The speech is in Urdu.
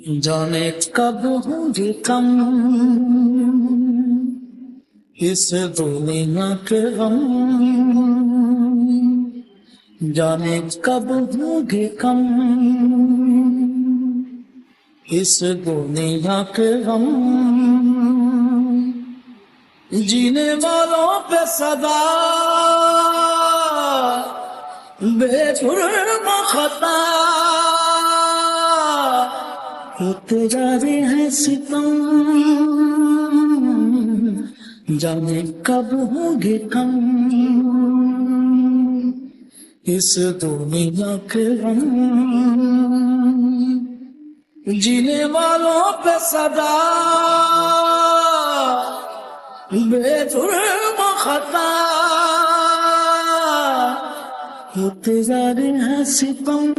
جانے کب ہوں گے کم اس دنیا کے غم، جانے کب ہوں گے کم اس دنیا کے غم، جینے والوں پہ صدا بے جرم خطا ہوتے جا رہے ہیں ستم، جانے کب ہوں گے کم اس دنیا کے غم، جینے والوں پہ صدا بے جرم خطا ہوتے جا رہے ہیں ستم،